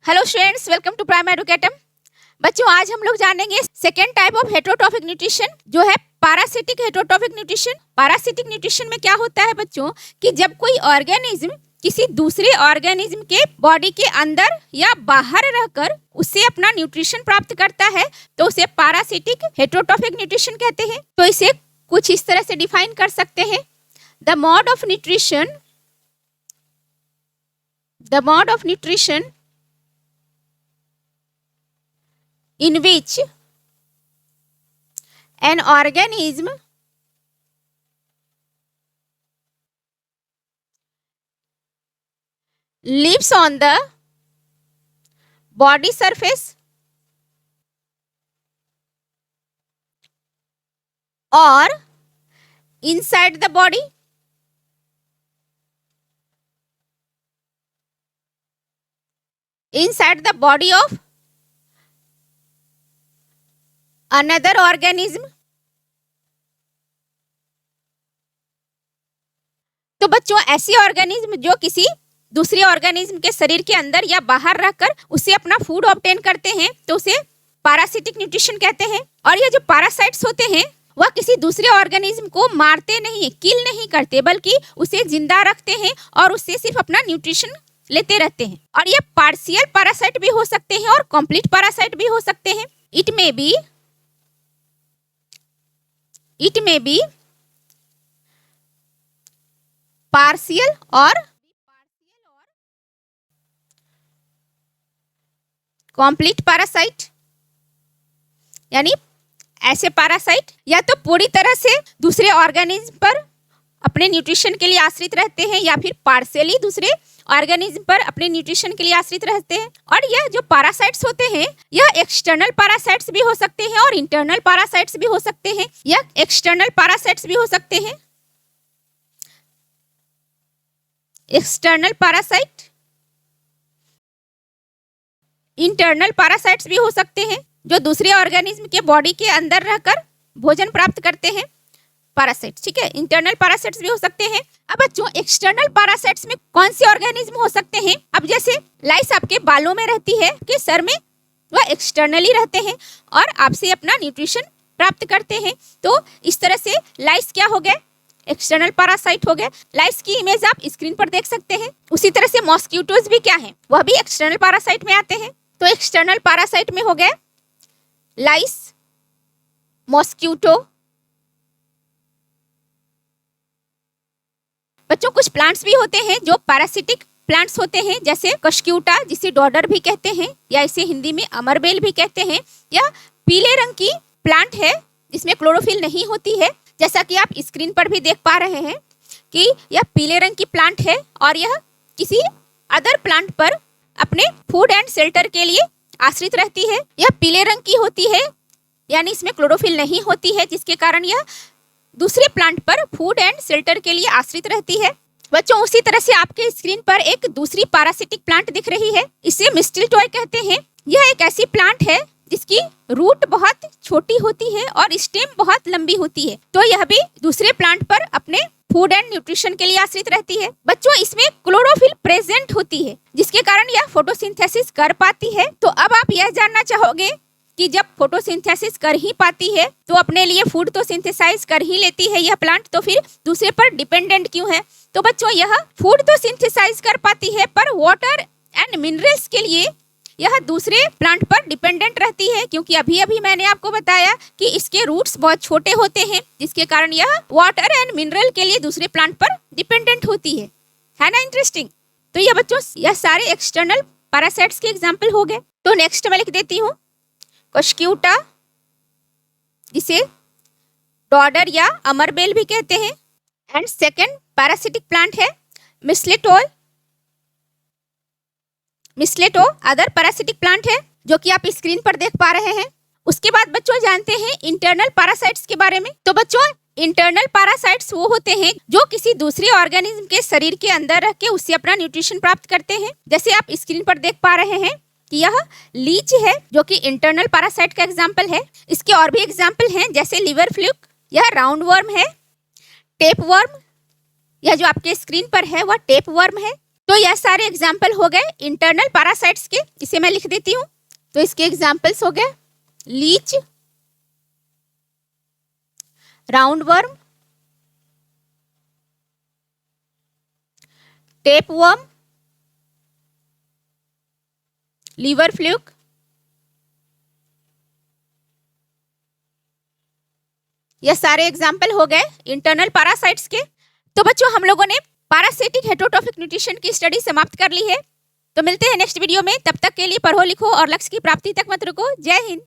Hello students, welcome to Prime Educatum. बच्चों, आज हम लोग जानेंगे second type of heterotrophic nutrition, जो है parasitic heterotrophic nutrition. Parasitic nutrition में क्या होता है बच्चों कि जब कोई ऑर्गेनिज्म किसी दूसरे ऑर्गेनिज्म के बॉडी के अंदर या बाहर रहकर उससे अपना न्यूट्रिशन प्राप्त करता है तो उसे पैरासिटिक हेटेरोट्रॉफिक न्यूट्रिशन कहते हैं। तो इसे कुछ इस तरह से डिफाइन कर सकते हैं। The mode of nutrition in which an organism lives on the body surface or inside the body of another organism। तो बच्चों, ऐसी ऑर्गेनिज्म जो किसी दूसरे ऑर्गेनिज्म के शरीर के अंदर या बाहर रहकर उसे अपना फूड ऑब्टेन करते हैं तो उसे पैरासिटिक न्यूट्रिशन कहते हैं। और ये जो पैरासाइट्स होते हैं वह किसी दूसरे ऑर्गेनिज्म को मारते नहीं, किल नहीं करते, बल्कि उसे जिंदा रखते हैं और उससे सिर्फ अपना न्यूट्रिशन लेते रहते हैं। और ये पार्शियल पैरासाइट भी हो सकते हैं और कंप्लीट पैरासाइट भी हो सकते हैं। It may be partial or complete parasite, यानी ऐसे पैरासाइट या तो पूरी तरह से दूसरे ऑर्गेनिज्म पर अपने न्यूट्रिशन के लिए आश्रित रहते हैं या फिर पार्शियली दूसरे ऑर्गेनिज्म पर अपने न्यूट्रिशन के लिए आश्रित रहते हैं। और यह जो पैरासाइट्स होते हैं यह एक्सटर्नल पैरासाइट्स भी हो सकते हैं और इंटरनल पैरासाइट्स भी हो सकते हैं। यह एक्सटर्नल पैरासाइट्स भी हो सकते हैं, एक्सटर्नल पैरासाइट, इंटरनल पैरासाइट्स भी हो सकते हैं जो दूसरे ऑर्गेनिज्म के बॉडी के अंदर रहकर भोजन प्राप्त करते हैं, पैरासाइट्स। ठीक है, इंटरनल पैरासाइट्स भी हो सकते हैं। अब बच्चों, एक्सटर्नल पैरासाइट्स में कौन से ऑर्गेनिज्म हो सकते हैं? अब जैसे लाइस आपके बालों में रहती है, के सर में, वह एक्सटर्नली रहते हैं और आपसे अपना न्यूट्रिशन प्राप्त करते हैं। तो इस तरह से लाइस क्या हो गए? एक्सटर्नल पैरासाइट हो गए। लाइस की इमेज आप स्क्रीन पर देख सकते हैं। उसी तरह से मॉस्किटोज भी क्या है? वह भी एक्सटर्नल पैरासाइट में आते हैं। तो एक्सटर्नल पैरासाइट में हो गए लाइस, मॉस्किटो। बच्चों, कुछ प्लांट्स भी होते हैं जो पैरासिटिक प्लांट्स होते हैं, जैसे कशक्यूटा, जिसे डॉडर भी कहते हैं या इसे हिंदी में अमरबेल भी कहते हैं। यह पीले रंग की प्लांट है जिसमें क्लोरोफिल नहीं होती है, जैसा कि आप स्क्रीन पर भी देख पा रहे हैं कि यह पीले रंग की प्लांट है और यह किसी अदर प्लांट पर अपने फूड एंड शेल्टर के लिए आश्रित रहती है। यह पीले रंग की होती है, यानी इसमें क्लोरोफिल नहीं होती है, जिसके कारण यह दूसरे प्लांट पर फूड एंड शेल्टर के लिए आश्रित रहती है। बच्चों, उसी तरह से आपके स्क्रीन पर एक दूसरी पैरासिटिक प्लांट दिख रही है, इसे मिस्टलटॉय कहते हैं। यह एक ऐसी प्लांट है जिसकी रूट बहुत छोटी होती है और स्टेम बहुत लंबी होती है। तो यह भी दूसरे प्लांट पर अपने फूड एंड न्यूट्रिशन के लिए आश्रित रहती है। बच्चों, इसमें क्लोरोफिल प्रेजेंट होती है, जिसके कारण यह फोटोसिंथेसिस कर पाती है। तो अब आप यह जानना चाहोगे कि जब फोटोसिंथेसिस कर ही पाती है तो अपने लिए फूड तो सिंथेसाइज कर ही लेती है यह प्लांट, तो फिर दूसरे पर डिपेंडेंट क्यों है? तो बच्चों, यह फूड तो सिंथेसाइज कर पाती है पर वाटर एंड मिनरल्स के लिए यह दूसरे प्लांट पर डिपेंडेंट रहती है, क्योंकि अभी मैंने आपको बताया कि इसके रूट्स बहुत छोटे होते हैं, जिसके कारण यह वाटर एंड मिनरल के लिए दूसरे प्लांट पर डिपेंडेंट होती है ना? इंटरेस्टिंग। तो ये बच्चों, यह सारे एक्सटर्नल पैरासाइट्स के एग्जाम्पल हो गए। तो नेक्स्ट मैं लिख देती हूँ कशक्यूटा, जिसे डॉडर या अमरबेल भी कहते हैं। एंड सेकेंड पैरासिटिक प्लांट है मिस्लेटो, अदर पैरासिटिक प्लांट है जो कि आप स्क्रीन पर देख पा रहे हैं। उसके बाद बच्चों जानते हैं इंटरनल पैरासाइट्स के बारे में। तो बच्चों, इंटरनल पैरासाइट्स वो होते हैं जो किसी दूसरे ऑर्गेनिज्म के शरीर के अंदर रख के उससे अपना न्यूट्रिशन प्राप्त करते हैं। जैसे आप स्क्रीन पर देख पा रहे हैं कि यह लीच है, जो कि इंटरनल पैरासाइट का एग्जाम्पल है। इसके और भी एग्जाम्पल हैं, जैसे लिवर फ्लूक, यह राउंड वर्म है। टेप वर्म, यह जो आपके स्क्रीन पर है वह टेप वर्म है। तो यह सारे एग्जाम्पल हो गए इंटरनल पैरासाइट्स के, इसे मैं लिख देती हूँ। तो इसके एग्जाम्पल्स हो गए leech, roundworm, tapeworm, liver fluke, ये सारे एग्जाम्पल हो गए इंटरनल पैरासाइट्स के। तो बच्चों हम लोगों ने पैरासिटिक हेटरोट्रोफिक न्यूट्रिशन की स्टडी समाप्त कर ली है। तो मिलते हैं नेक्स्ट वीडियो में, तब तक के लिए पढ़ो लिखो और लक्ष्य की प्राप्ति तक मत रुको। जय हिंद।